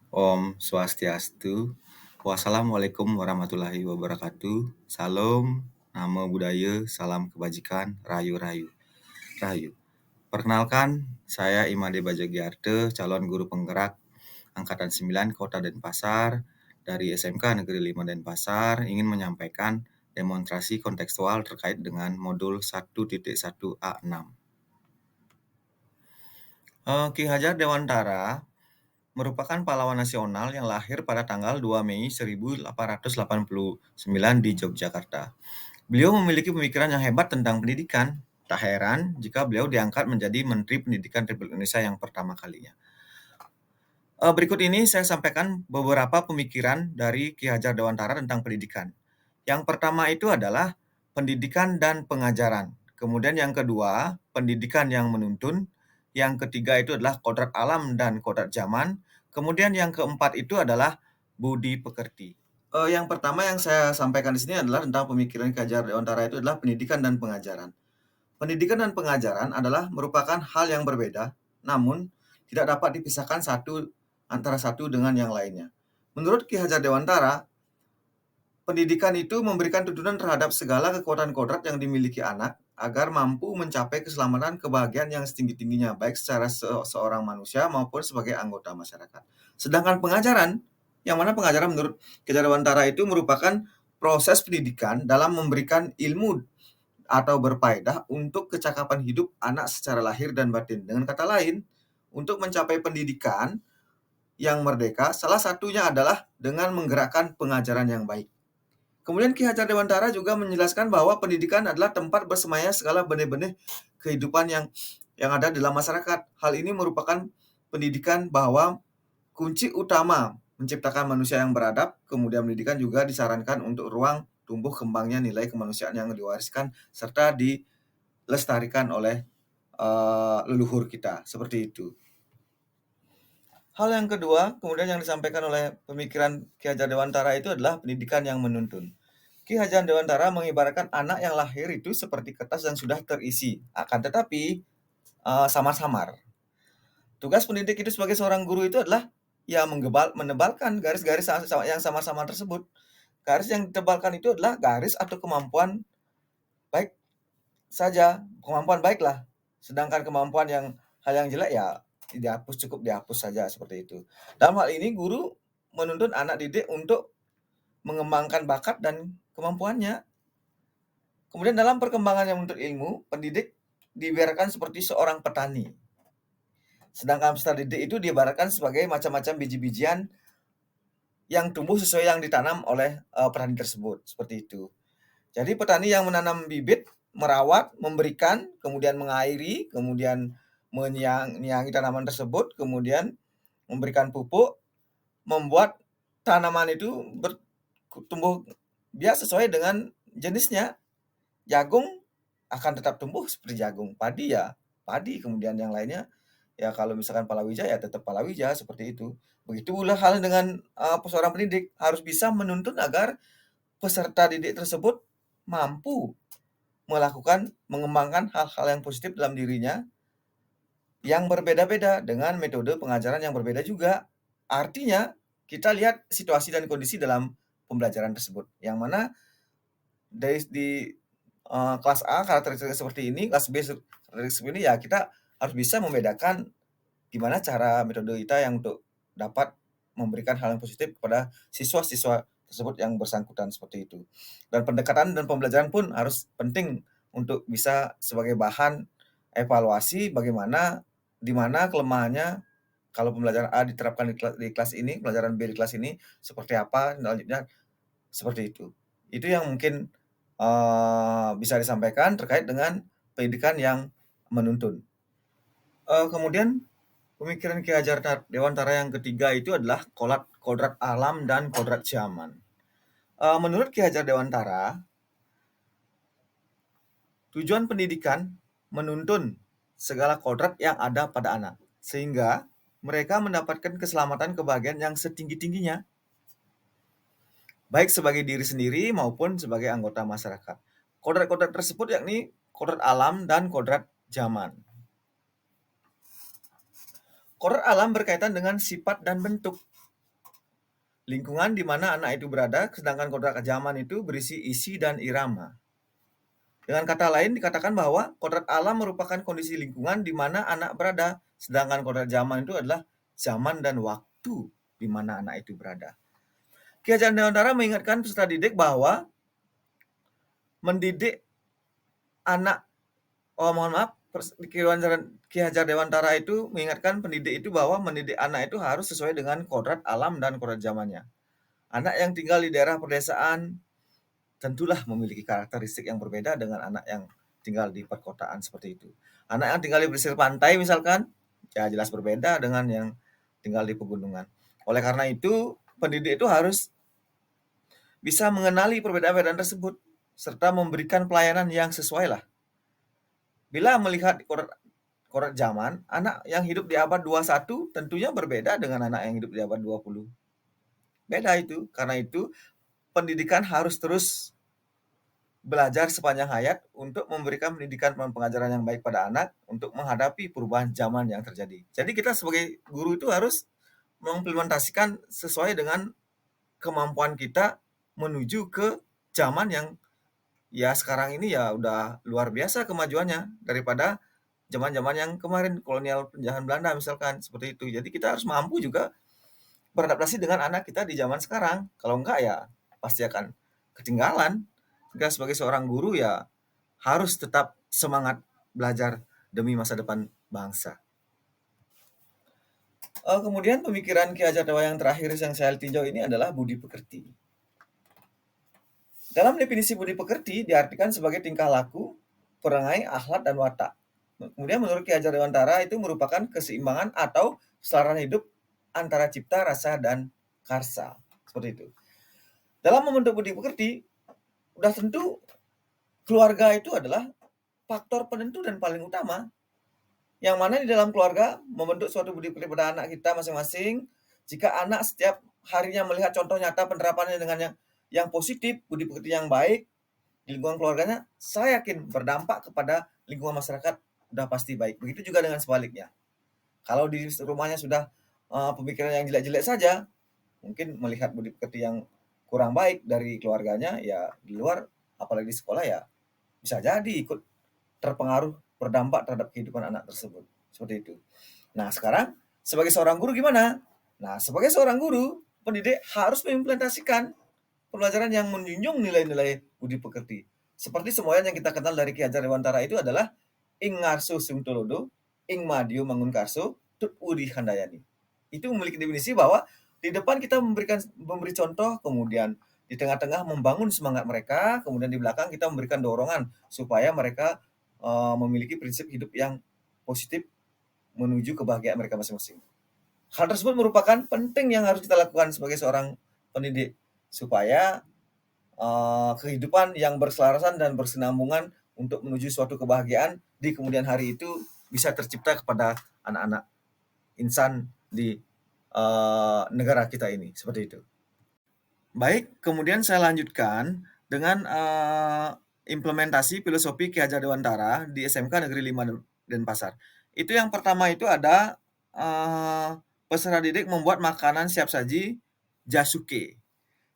Om Swastiastu. Wassalamualaikum warahmatullahi wabarakatuh. Salam, namo budaya, salam kebajikan, rayu-rayu. Rayu. Perkenalkan, saya Imade Bajagiarte, calon guru penggerak Angkatan 9 Kota Denpasar dari SMK Negeri 5 Denpasar ingin menyampaikan demonstrasi kontekstual terkait dengan modul 1.1A6. Ki Hajar Dewantara merupakan pahlawan nasional yang lahir pada tanggal 2 Mei 1889 di Yogyakarta. Beliau memiliki pemikiran yang hebat tentang pendidikan. Tak heran jika beliau diangkat menjadi Menteri Pendidikan Republik Indonesia yang pertama kalinya. Berikut ini saya sampaikan beberapa pemikiran dari Ki Hajar Dewantara tentang pendidikan. Yang pertama itu adalah pendidikan dan pengajaran. Kemudian yang kedua, pendidikan yang menuntun. Yang ketiga itu adalah kodrat alam dan kodrat zaman. Kemudian yang keempat itu adalah budi pekerti. Yang pertama yang saya sampaikan di sini adalah tentang pemikiran Ki Hajar Dewantara itu adalah pendidikan dan pengajaran. Pendidikan dan pengajaran adalah merupakan hal yang berbeda, namun tidak dapat dipisahkan antara satu dengan yang lainnya. Menurut Ki Hajar Dewantara, pendidikan itu memberikan tuntunan terhadap segala kekuatan kodrat yang dimiliki anak agar mampu mencapai keselamatan kebahagiaan yang setinggi-tingginya, baik secara seorang manusia maupun sebagai anggota masyarakat. Sedangkan pengajaran, yang mana pengajaran menurut Ki Hajar Dewantara itu merupakan proses pendidikan dalam memberikan ilmu atau berfaedah untuk kecakapan hidup anak secara lahir dan batin. Dengan kata lain, untuk mencapai pendidikan yang merdeka, salah satunya adalah dengan menggerakkan pengajaran yang baik. Kemudian Ki Hajar Dewantara juga menjelaskan bahwa pendidikan adalah tempat bersemayam segala benih-benih kehidupan yang ada dalam masyarakat. Hal ini merupakan pendidikan bahwa kunci utama menciptakan manusia yang beradab, kemudian pendidikan juga disarankan untuk ruang tumbuh kembangnya nilai kemanusiaan yang diwariskan serta dilestarikan oleh leluhur kita, seperti itu. Hal yang kedua, kemudian yang disampaikan oleh pemikiran Ki Hajar Dewantara itu adalah pendidikan yang menuntun. Ki Hajar Dewantara mengibaratkan anak yang lahir itu seperti kertas yang sudah terisi, akan tetapi samar-samar. Tugas pendidik itu sebagai seorang guru itu adalah ya menebalkan garis-garis yang samar-samar tersebut. Garis yang ditebalkan itu adalah garis atau kemampuan baik saja, kemampuan baiklah. Sedangkan kemampuan hal yang jelek ya cukup dihapus saja, seperti itu. Dalam hal ini guru menuntun anak didik untuk mengembangkan bakat dan kemampuannya. Kemudian dalam perkembangan yang menuntut ilmu, pendidik diibaratkan seperti seorang petani. Sedangkan peserta didik itu diibaratkan sebagai macam-macam biji-bijian yang tumbuh sesuai yang ditanam oleh petani tersebut, seperti itu. Jadi petani yang menanam bibit, merawat, memberikan, kemudian mengairi, kemudian menyiangi tanaman tersebut, kemudian memberikan pupuk, membuat tanaman itu bertumbuh biak sesuai dengan jenisnya. Jagung akan tetap tumbuh seperti jagung, padi ya padi, kemudian yang lainnya ya kalau misalkan palawija ya tetap palawija, seperti itu. Begitu pula hal dengan seorang pendidik harus bisa menuntun agar peserta didik tersebut mampu mengembangkan hal-hal yang positif dalam dirinya yang berbeda-beda dengan metode pengajaran yang berbeda juga. Artinya kita lihat situasi dan kondisi dalam pembelajaran tersebut, yang mana di kelas A karakteristik seperti ini, kelas B karakteristik seperti ini, ya kita harus bisa membedakan gimana cara metode kita yang untuk dapat memberikan hal yang positif kepada siswa-siswa tersebut yang bersangkutan, seperti itu. Dan pendekatan dan pembelajaran pun harus penting untuk bisa sebagai bahan evaluasi bagaimana di mana kelemahannya kalau pembelajaran A diterapkan di kelas ini, pelajaran B di kelas ini seperti apa, selanjutnya seperti itu. Itu yang mungkin bisa disampaikan terkait dengan pendidikan yang menuntun. Kemudian pemikiran Ki Hajar Dewantara yang ketiga itu adalah kodrat alam dan kodrat zaman. Menurut Ki Hajar Dewantara, tujuan pendidikan menuntun segala kodrat yang ada pada anak, sehingga mereka mendapatkan keselamatan kebahagiaan yang setinggi-tingginya, baik sebagai diri sendiri maupun sebagai anggota masyarakat. Kodrat-kodrat tersebut yakni kodrat alam dan kodrat zaman. Kodrat alam berkaitan dengan sifat dan bentuk. lingkungan di mana anak itu berada, sedangkan kodrat kejaman itu berisi isi dan irama. Dengan kata lain dikatakan bahwa kodrat alam merupakan kondisi lingkungan di mana anak berada, sedangkan kodrat zaman itu adalah zaman dan waktu di mana anak itu berada. Ki Hajar Dewantara mengingatkan peserta didik bahwa mendidik anak, mohon maaf, Ki Hajar Dewantara itu mengingatkan pendidik itu bahwa mendidik anak itu harus sesuai dengan kodrat alam dan kodrat zamannya. Anak yang tinggal di daerah pedesaan tentulah memiliki karakteristik yang berbeda dengan anak yang tinggal di perkotaan seperti itu. Anak yang tinggal di pesisir pantai misalkan, ya jelas berbeda dengan yang tinggal di pegunungan. Oleh karena itu, pendidik itu harus bisa mengenali perbedaan-perbedaan tersebut serta memberikan pelayanan yang sesuai lah. Bila melihat kodrat zaman, anak yang hidup di abad 21 tentunya berbeda dengan anak yang hidup di abad 20. Beda itu. Karena itu, pendidikan harus terus belajar sepanjang hayat untuk memberikan pendidikan dan pengajaran yang baik pada anak untuk menghadapi perubahan zaman yang terjadi. Jadi kita sebagai guru itu harus mengimplementasikan sesuai dengan kemampuan kita menuju ke zaman yang ya sekarang ini ya udah luar biasa kemajuannya daripada zaman-zaman yang kemarin kolonial penjajahan Belanda misalkan seperti itu. Jadi kita harus mampu juga beradaptasi dengan anak kita di zaman sekarang. Kalau enggak ya pasti akan ketinggalan. Sehingga sebagai seorang guru ya harus tetap semangat belajar demi masa depan bangsa. Kemudian pemikiran Ki Hajar Dewantara yang terakhir yang saya tinjau ini adalah budi pekerti. Dalam definisi budi pekerti diartikan sebagai tingkah laku, perangai, akhlak, dan watak. Kemudian menurut Ki Hajar Dewantara itu merupakan keseimbangan atau keselarasan hidup antara cipta, rasa, dan karsa. Seperti itu. Dalam membentuk budi pekerti, udah tentu keluarga itu adalah faktor penentu dan paling utama. Yang mana di dalam keluarga membentuk suatu budi pekerti pada anak kita masing-masing. Jika anak setiap harinya melihat contoh nyata penerapannya dengan yang positif, budi pekerti yang baik di lingkungan keluarganya, saya yakin berdampak kepada lingkungan masyarakat udah pasti baik. Begitu juga dengan sebaliknya. Kalau di rumahnya sudah pemikiran yang jelek-jelek saja, mungkin melihat budi pekerti yang kurang baik dari keluarganya, ya di luar, apalagi di sekolah ya bisa jadi ikut terpengaruh, berdampak terhadap kehidupan anak tersebut. Seperti itu. Nah, sekarang sebagai seorang guru gimana? Nah, sebagai seorang guru, pendidik harus mengimplementasikan pembelajaran yang menjunjung nilai-nilai budi pekerti. Seperti semuanya yang kita kenal dari Ki Hajar Dewantara itu adalah ing ngarso sung tulodo, ing madio mangun karso, tut udi handayani. Itu memiliki definisi bahwa di depan kita memberi contoh, kemudian di tengah-tengah membangun semangat mereka, kemudian di belakang kita memberikan dorongan supaya mereka memiliki prinsip hidup yang positif menuju kebahagiaan mereka masing-masing. Hal tersebut merupakan penting yang harus kita lakukan sebagai seorang pendidik supaya kehidupan yang berselarasan dan bersinambungan untuk menuju suatu kebahagiaan di kemudian hari itu bisa tercipta kepada anak-anak insan di negara kita ini. Seperti itu. Baik, kemudian saya lanjutkan dengan implementasi filosofi Ki Hajar Dewantara di SMK Negeri 5 Denpasar. Itu yang pertama itu ada peserta didik membuat makanan siap saji jasuke.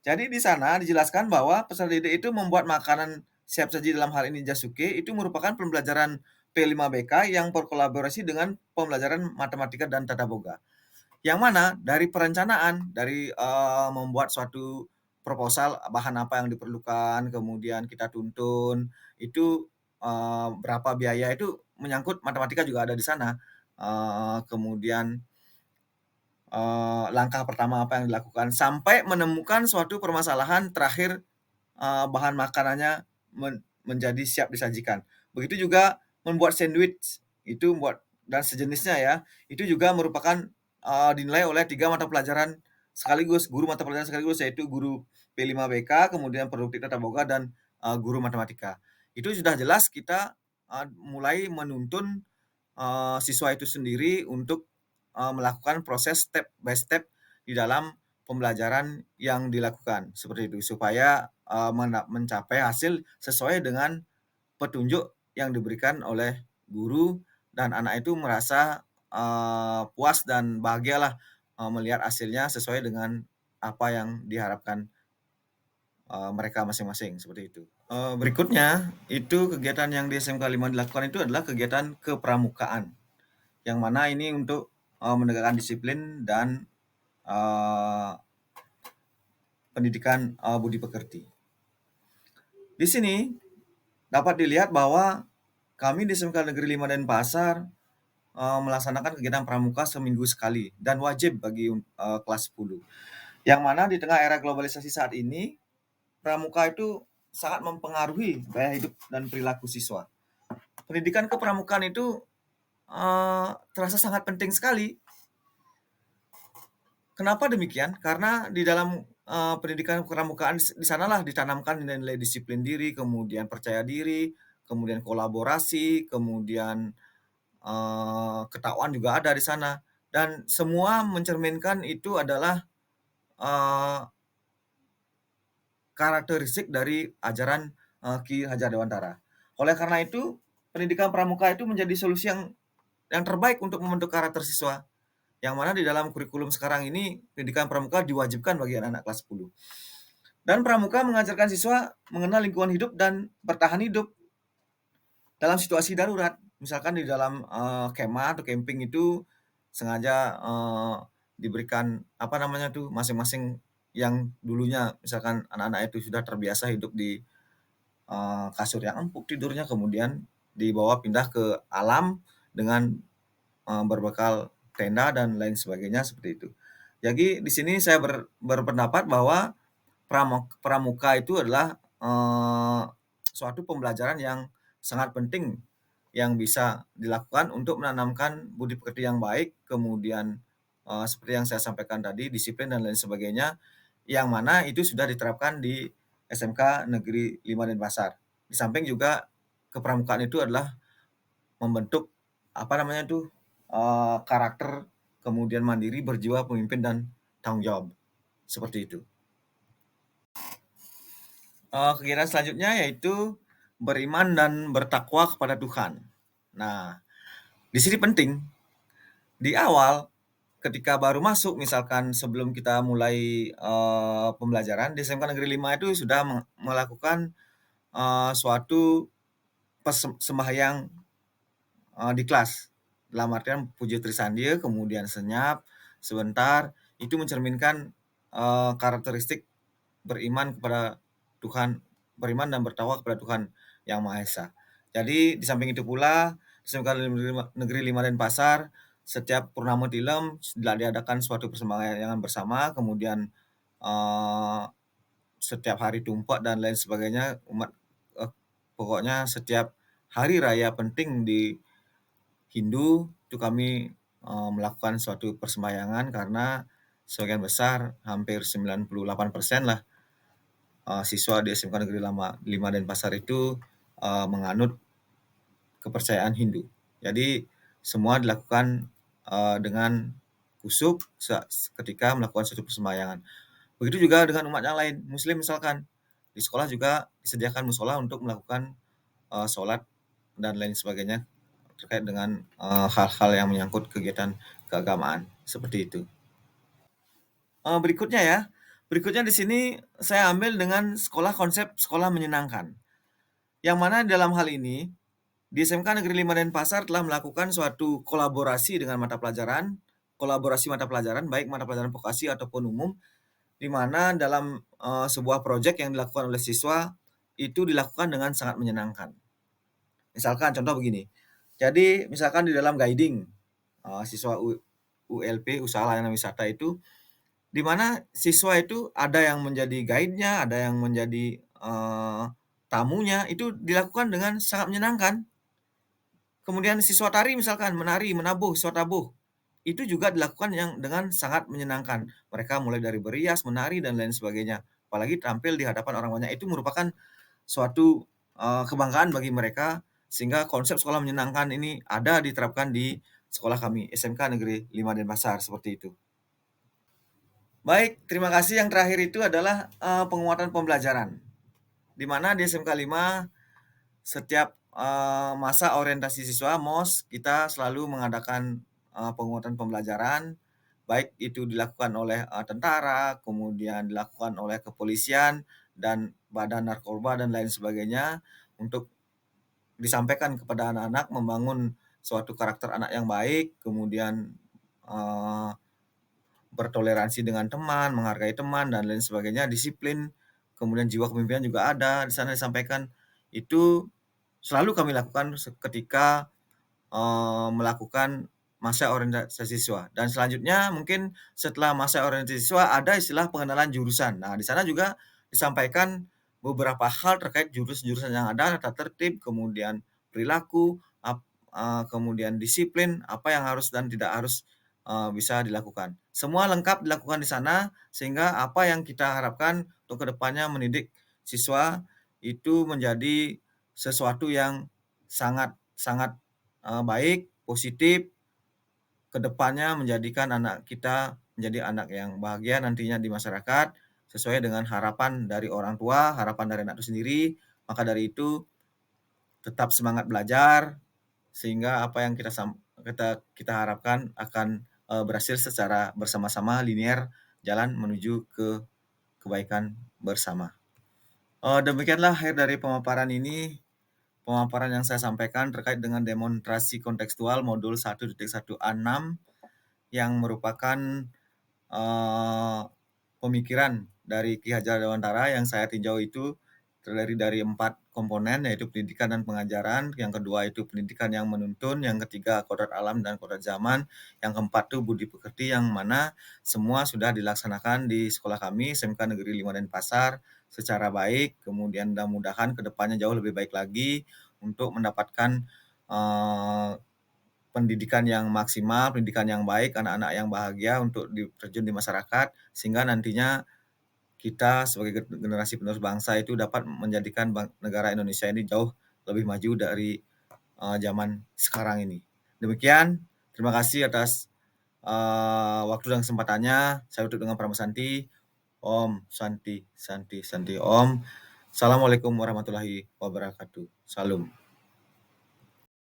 Jadi di sana dijelaskan bahwa peserta didik itu membuat makanan siap saji dalam hal ini jasuke itu merupakan pembelajaran P5BK yang berkolaborasi dengan pembelajaran matematika dan tata boga. Yang mana dari perencanaan, dari membuat suatu proposal bahan apa yang diperlukan, kemudian kita tuntun, itu berapa biaya itu menyangkut matematika juga ada di sana. Kemudian langkah pertama apa yang dilakukan sampai menemukan suatu permasalahan terakhir bahan makanannya menjadi siap disajikan. Begitu juga membuat sandwich itu membuat dan sejenisnya ya, itu juga merupakan dinilai oleh 3 mata pelajaran sekaligus, guru mata pelajaran sekaligus yaitu guru P5BK, kemudian produktif tata boga dan guru matematika. Itu sudah jelas kita mulai menuntun siswa itu sendiri untuk melakukan proses step by step di dalam pembelajaran yang dilakukan seperti itu supaya mencapai hasil sesuai dengan petunjuk yang diberikan oleh guru dan anak itu merasa puas dan bahagialah melihat hasilnya sesuai dengan apa yang diharapkan mereka masing-masing, seperti itu. Berikutnya, itu kegiatan yang di SMK 5 dilakukan itu adalah kegiatan kepramukaan, yang mana ini untuk menegakkan disiplin dan pendidikan budi pekerti. Di sini dapat dilihat bahwa kami di SMK Negeri 5 Denpasar melaksanakan kegiatan pramuka seminggu sekali dan wajib bagi kelas 10. Yang mana di tengah era globalisasi saat ini, pramuka itu sangat mempengaruhi gaya hidup dan perilaku siswa. Pendidikan kepramukaan itu terasa sangat penting sekali. Kenapa demikian? Karena di dalam pendidikan kepramukaan di sanalah ditanamkan nilai-nilai disiplin diri, kemudian percaya diri, kemudian kolaborasi, kemudian ketakwaan juga ada di sana. Dan semua mencerminkan itu adalah karakteristik dari ajaran Ki Hajar Dewantara. Oleh karena itu, pendidikan pramuka itu menjadi solusi yang terbaik untuk membentuk karakter siswa. Yang mana di dalam kurikulum sekarang ini, pendidikan pramuka diwajibkan bagi anak-anak kelas 10. Dan pramuka mengajarkan siswa mengenal lingkungan hidup dan bertahan hidup dalam situasi darurat. Misalkan di dalam kemah atau camping itu sengaja diberikan apa namanya tuh masing-masing yang dulunya misalkan anak-anak itu sudah terbiasa hidup di kasur yang empuk tidurnya, kemudian dibawa pindah ke alam dengan berbekal tenda dan lain sebagainya seperti itu. Jadi di sini saya berpendapat bahwa pramuka itu adalah suatu pembelajaran yang sangat penting yang bisa dilakukan untuk menanamkan budi pekerti yang baik, kemudian seperti yang saya sampaikan tadi, disiplin dan lain sebagainya, yang mana itu sudah diterapkan di SMK Negeri 5 Denpasar. Di samping juga kepramukaan itu adalah membentuk apa namanya tuh karakter, kemudian mandiri, berjiwa pemimpin dan tanggung jawab seperti itu. Kegiatan selanjutnya yaitu beriman dan bertakwa kepada Tuhan. Nah, di sini penting di awal ketika baru masuk, misalkan sebelum kita mulai pembelajaran di SMK Negeri 5 itu sudah melakukan suatu sembahyang di kelas. Dalam artian puji trisandia, kemudian senyap sebentar, itu mencerminkan karakteristik beriman kepada Tuhan, beriman dan bertakwa kepada Tuhan Yang Maha Esa. Jadi di samping itu pula, SMK Negeri 5 Denpasar setiap purnama tilem diadakan suatu persembahyangan bersama, kemudian setiap hari tumpak dan lain sebagainya, umat pokoknya setiap hari raya penting di Hindu itu kami melakukan suatu persembahyangan karena sebagian besar hampir 98% lah siswa di SMK Negeri 5 Denpasar itu menganut kepercayaan Hindu. Jadi semua dilakukan dengan khusyuk ketika melakukan suatu persembahyangan. Begitu juga dengan umat yang lain, Muslim misalkan. Di sekolah juga disediakan musola untuk melakukan sholat dan lain sebagainya terkait dengan hal-hal yang menyangkut kegiatan keagamaan seperti itu. Berikutnya di sini saya ambil dengan konsep sekolah menyenangkan. Yang mana dalam hal ini di SMK Negeri 5 Denpasar telah melakukan suatu kolaborasi dengan kolaborasi mata pelajaran baik mata pelajaran vokasi ataupun umum, di mana dalam sebuah proyek yang dilakukan oleh siswa itu dilakukan dengan sangat menyenangkan. Misalkan contoh begini. Jadi misalkan di dalam guiding siswa ULP Usaha Layanan Wisata itu di mana siswa itu ada yang menjadi guide-nya, ada yang menjadi tamunya, itu dilakukan dengan sangat menyenangkan. Kemudian siswa tari misalkan menari, menabuh, siswa tabuh, itu juga dilakukan dengan sangat menyenangkan. Mereka mulai dari berias, menari dan lain sebagainya. Apalagi tampil di hadapan orang banyak itu merupakan suatu kebanggaan bagi mereka, sehingga konsep sekolah menyenangkan ini ada diterapkan di sekolah kami, SMK Negeri 5 Denpasar, seperti itu. Baik, terima kasih. Yang terakhir itu adalah penguatan pembelajaran. Di mana di SMK 5 setiap masa orientasi siswa MOS kita selalu mengadakan penguatan pembelajaran baik itu dilakukan oleh, tentara, kemudian dilakukan oleh kepolisian dan badan narkoba dan lain sebagainya, untuk disampaikan kepada anak-anak, membangun suatu karakter anak yang baik, kemudian, eee, bertoleransi dengan teman, menghargai teman dan lain sebagainya, disiplin, kemudian jiwa kepemimpinan juga ada di sana disampaikan. Itu selalu kami lakukan ketika melakukan masa orientasi siswa dan selanjutnya mungkin setelah masa orientasi siswa ada istilah pengenalan jurusan. Nah, di sana juga disampaikan beberapa hal terkait jurusan-jurusan yang ada, tata tertib, kemudian perilaku, kemudian disiplin, apa yang harus dan tidak harus, bisa dilakukan. Semua lengkap dilakukan di sana sehingga apa yang kita harapkan untuk kedepannya mendidik siswa itu menjadi sesuatu yang sangat sangat baik, positif, ke depannya menjadikan anak kita menjadi anak yang bahagia nantinya di masyarakat, sesuai dengan harapan dari orang tua, harapan dari anak itu sendiri. Maka dari itu, tetap semangat belajar, sehingga apa yang kita harapkan akan, berhasil secara bersama-sama linear jalan menuju ke kebaikan bersama. Demikianlah akhir dari pemaparan yang saya sampaikan terkait dengan demonstrasi kontekstual modul 1.1a6 yang merupakan pemikiran dari Ki Hajar Dewantara yang saya tinjau itu terdiri dari 4 komponen, yaitu pendidikan dan pengajaran, yang kedua itu pendidikan yang menuntun, yang ketiga kodrat alam dan kodrat zaman, yang keempat itu budi pekerti, yang mana semua sudah dilaksanakan di sekolah kami, SMK Negeri 5 Denpasar, secara baik, kemudian mudah-mudahan ke depannya jauh lebih baik lagi untuk mendapatkan pendidikan yang maksimal, pendidikan yang baik, anak-anak yang bahagia untuk terjun di masyarakat, sehingga nantinya kita sebagai generasi penerus bangsa itu dapat menjadikan negara Indonesia ini jauh lebih maju dari zaman sekarang ini. Demikian, terima kasih atas waktu dan kesempatannya. Saya tutup dengan Pramu Santi. Om Santi Santi Santi Om. Assalamualaikum warahmatullahi wabarakatuh. Salam.